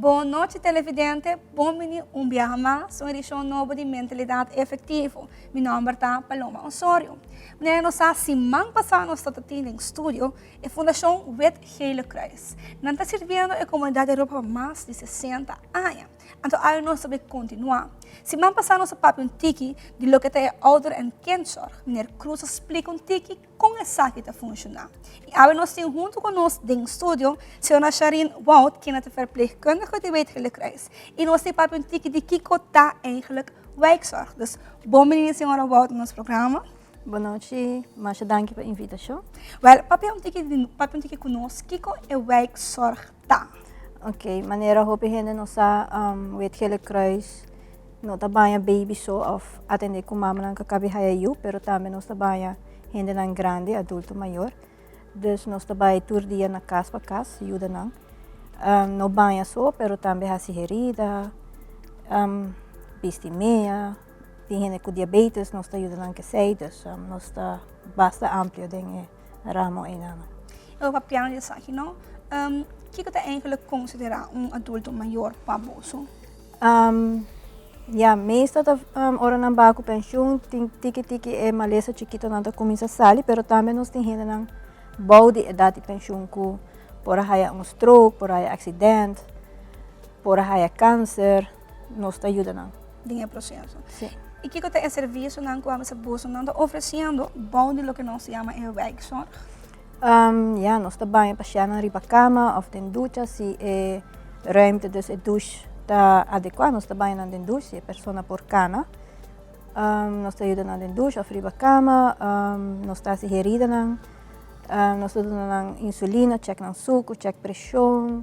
Boa noite, televidente. Bom-vindo um viaje mais, uma edição nova de Mentalidade Efetiva. Meu nome é Paloma Osorio. Nós estamos semana passada nós estamos em estúdio e Fundação Wet Gele Kruis. Nós estamos servindo a comunidade Europa mais de 60 anos. Então, aí nós vamos continuar. Semana passada nós falamos um tiki de lo que é ouder en kindzorg. Meneer Cruz explica um tiki como essa que está funcionando. E agora nós temos junto conosco em estúdio a senhora Sharin Wout, que é a verpleegkundige de Wet Gele Kruis. E nós temos falado um tiki de Kiko está eigenlijk wijkzorg. Dus, bom-vindo, senhora Wout, no nosso programa. Boa noite, mas dank pela invitação. Well, papi um tiki conosco, Kiko é wijkzorg tá. Ok, maneira hope gente nossa Wet Gele Kruis não trabalha baby so of atender com mama não cabe haya pero também nós trabalha gente não grande, adulto maior. Dus nós trabalha todo dia na casa para casa, ajuda não. Não banha só, pero também há herida, meia, tem gente com diabetes, nós está ajudando que sei, dus nós está bastante amplo em ramo e nada. Eu vou piano de aqui não. O que você eigenlijk considera adulto maior para você? Ja, meestal ora na baco pensioen, tiki é maleza chiquito nanta começa a sair, pero também nós tem gente não bom de idade de pensioen ku, por aí stroke, por aí acidente, por aí câncer, nós está ajudando. Dinheiro processo. Sim. E que é serviço não que você busca não está oferecendo bom de lo que nós chama é wijkzorg. Ja, nós trabalhamos para na riba cama of den ducha, se é ruimte dus é douche está adequado, nós trabalhamos na douche, é persona por cana. Nós ajudamos na douche of riba cama, nós está se herida não, nós damos insulina, check na suco, check pressão.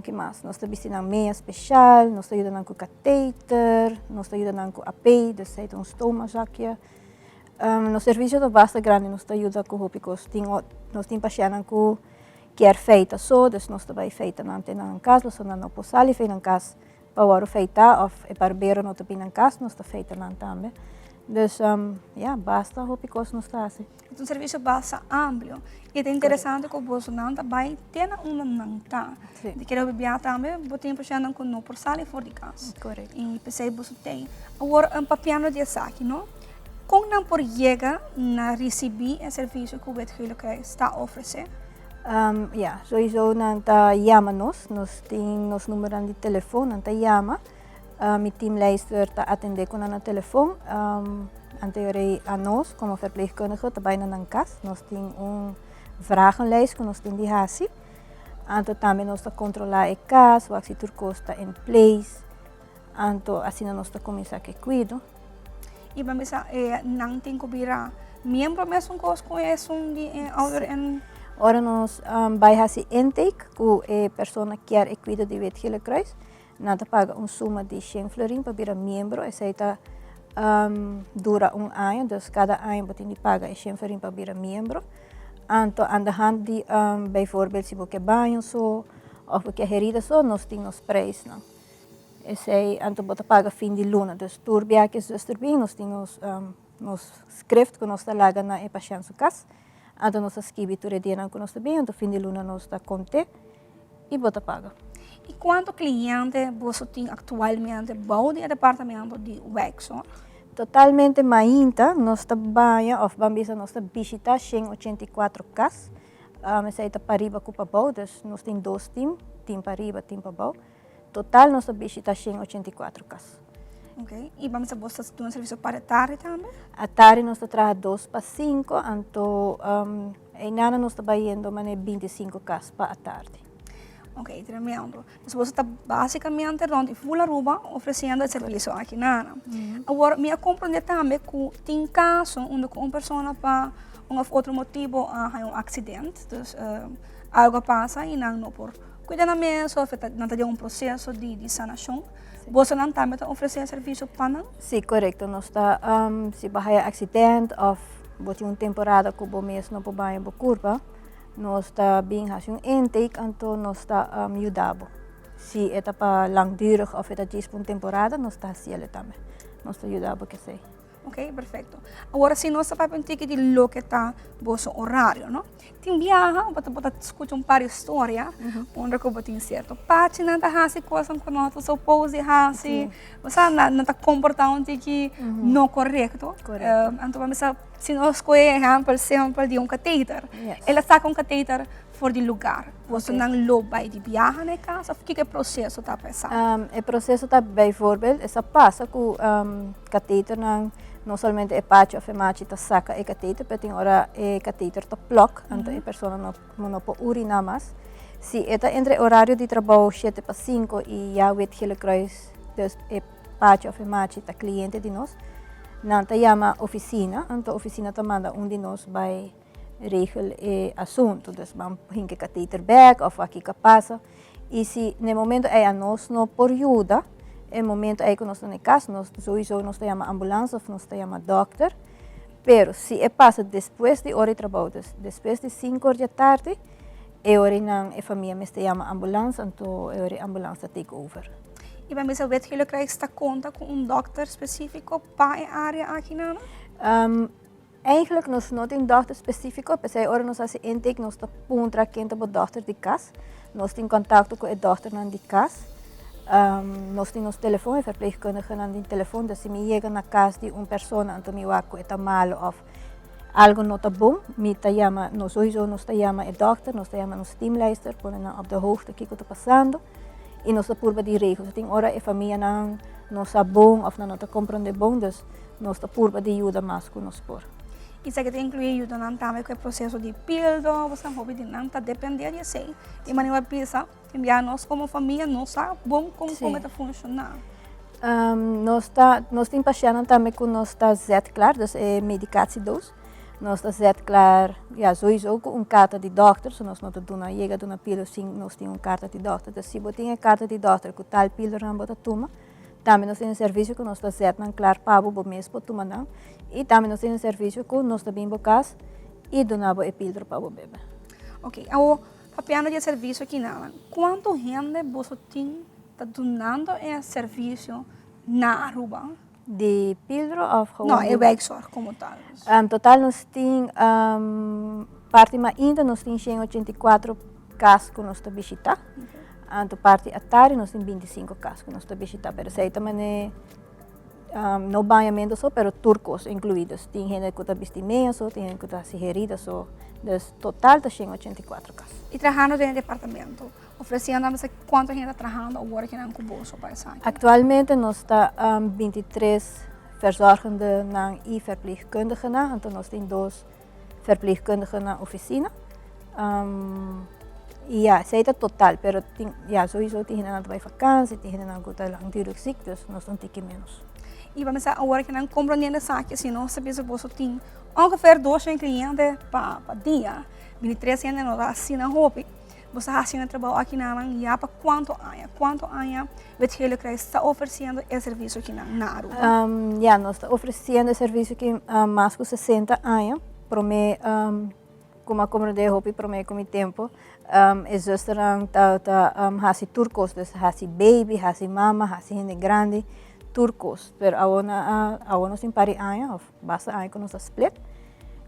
Que mais? Nós trabalhamos meia especial, nós ajudamos com catéter, nós ajudamos com AP, dus é stomazaakje. No serviço é bastante grande, nós ajudamos com hópicos. Nós temos pacientes que quer feita só, dus nós também feita na casa, só não possali feita na casa para feita, ou é barbeiro não também na casa, nós está feita na também. Dus basta hópicos nós está assim. É serviço bastante amplo. E é interessante que você não também tem nanta. De que eu bebia também, você tem pacientes que não possali fora de casa. Correto. E pensei você tem. Agora papiano de aqui, não? Como não por chegar na receber o serviço que o Wet Gele Kruis está oferecendo? Sowieso nanta llama nós temos nos número de telefone, nanta llama. Mijn teamleider te atender com o telefone. Anterior a nós, como verpleegkundige, trabalha na casa. Nós temos vragenlijst que nós temos de hasi. Então também nós controlar a casa, o que está em place. Então assim nós começar a cuidar. E vamos não tem que virar membro mesmo com esse de ouder en. Ora nós vai fazer intake com a pessoa que quer cuidar de Wet Gele Kruis. Nada paga suma de 100 florin para virar membro. Essa dura ano, dus cada ano você tem que pagar 100 florin para virar membro. Então, aan de hand de bijvoorbeeld se você banho só, ou você herida só, nós temos preço não. Então você paga fim de luna. Dus turbia que é bem, nós temos nos script que nós laga na paciente casa. Então nós escreve tudo dia que nós bem, então fim de luna nós está conte e você paga. E quanto cliente você tem atualmente bom de departamento de wijkzorg? Totalmente mainta, nós trabalhamos, ou vamos nós visita 184 casas. Essa é para riba com pabau, dus nós temos dois times, time para riba, time para bau. Total nós visita 184 casas. Ok. E vamos você ter um serviço para a tarde também? A tarde nós trabalhamos 2 para 5, então em nada nós trabalhamos 25 casas para a tarde. Ok, tremendo. Então você está basicamente onde full Aruba oferecendo o serviço aqui na. Agora, me compreender também que tem casos onde uma pessoa para outro motivo tem acidente, então algo passa e não por cuidamento, não tem processo de sanação. Você não também oferece serviço para não? Sim, correto. Nós está se vai acidente ou bote temporada que o mês não pode ir para curva. Nós está bem fazendo intake, então nós está ajudando. Se é para langdurig ou é para temporada, nós está assim também. Nós está ajudando que sei. Ok, perfeito. Agora, se nós vamos ter que de lo que está vosso horário, não? Tem viaja, você escuta par de história, onde que tem certo página da hasi coisa com nós, só pose hasi, você não está comportando que não correto. Correto. Então, vamos se nós exemplo de catéter, Yes. ela está com catéter for de lugar. Você Ok. não loba de viaja na casa, o que é o processo está passando? O processo está, bijvoorbeeld, essa passa com cateter não somente é parte ou femachi ta saca e cateter, mas tem hora é cateter ta plok, então a pessoa não pode urinar mais. Se é entre horário de trabalho 7 para 5 e já weet hele kruis, dus é parte ou femachi ta cliente de nós, não ta chama oficina, então a oficina ta manda de nós vai regel e assunto, dus vamos hinke cateter back of aqui que passa. E se no momento é a nós não por ajuda, no momento é que nós estamos em casa, nós sowieso nós chama ambulância ou nós chama doctor. Pero se é passa depois de hora de trabalho, depois de 5 horas da tarde, é hora não a família me chama ambulância, então é hora a ambulância take over. E para mim, você vê que ele está conta com doctor específico para a área aqui, não? Eigenlijk nós não temos dokter específico, mas é hora nós fazemos intake, nós estamos puntra quem tem o dokter de casa, nós temos contato com o dokter de casa, nós temos nosso telefone, verpleegkundige de telefone, dus se me chega na casa de pessoa, então me waco é malo ou algo não está bom, me ta chama, nós sowieso nós ta chama o dokter, nós ta chama nosso teamleister, põe op de hoogte o que está passando, e nós purba de regels. Tem hora a família não está bom ou não está compreende bom, dus nós purba de ajuda mais com nós por. E se que inclui ajuda também com o processo de pildo, você não pode não tá depender de sei. E maneira pensa, enviar nós como família não sabe bom como está funcionar. Nós temos pacientes também que nós está zet klaar, dus é medicatie doos. Nós está zet klaar, ja sowieso com carta de dokter, so nós não tá dando chega dando pílula sim, nós temos carta de dokter. Dus se botem a carta de dokter com tal pílula não bota toma. Também nós temos serviço que nós está zet não klaar para o mês para tomar não. E também nós temos serviço que nós está bem bocas e donamos a pílula para o bebê. Ok, o papiano de serviço aqui não. Quanto gente você tem tá donando esse serviço na Aruba? De pílula ou gewoon? Não, é werkzorg como tal. Total nós temos parte mais ainda nós temos 184 casos que nós está visitando. Parte Atari nós temos 25 casos que nós está visitando, pero sei também não banhamento só, pero turcos incluídos. Tem gente que está vestimeia só, tem gente que está sugerida só. Dus total está 184 casos. E trabalhando dentro do departamento, oferecendo não sei quanto gente está trabalhando agora aqui na Cuboso para essa. Atualmente nós está 23 verzorgenden e verpleegkundigen, então nós temos 2 verpleegkundigen na oficina. E ja, sei dat totaal, pero ja, sowieso tem gente bij vakantie, tem gente que está langdurig ziek, dus nós não temos menos. E vamos dizer, agora que não compreendendo essa aqui, se não sabia se você tem ungefähr 200 clientes para dia, 23 anos não assina roupa, você assina trabalho aqui na já para quanto anos, vet que ele está oferecendo esse serviço aqui na Aruba? Ja, nós está oferecendo serviço aqui mais de 60 anos, para mim, como a comunidade roupa, para mim, com o tempo, é justo hasi turcos, dus hasi baby, hasi mama, hasi gente grande, turcos, pero agora nós temos pari anos, of basta anos que nós split,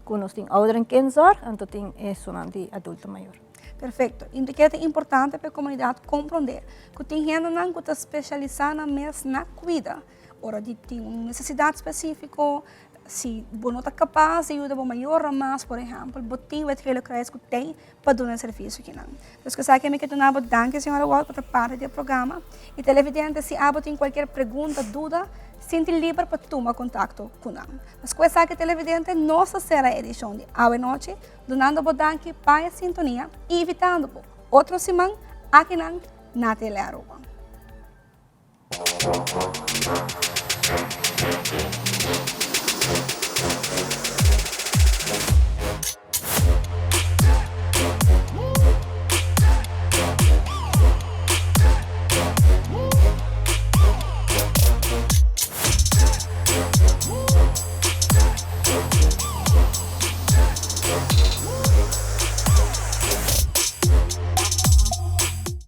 que nós temos ouderen kindzorg, en tot temos de adulto maior. Perfeito. Então, que é importante para a comunidade compreender que tem gente que está especializada na cuida. Ora, tem uma necessidade específica, se você não está capaz de ajudar maior, mas, por exemplo, você tem o que ele tem para dar um serviço aqui. Então, que sabe que me quero dar danke, senhora Walt, por parte do programa. E televidente, se você tem qualquer pergunta, dúvida, sinta livre para tomar contato com nós. Mas com essa televidente, nossa será edição de Ave Noite, donando o danke para a sintonia e evitando outro semana aqui na Tele Aruba. Thank you.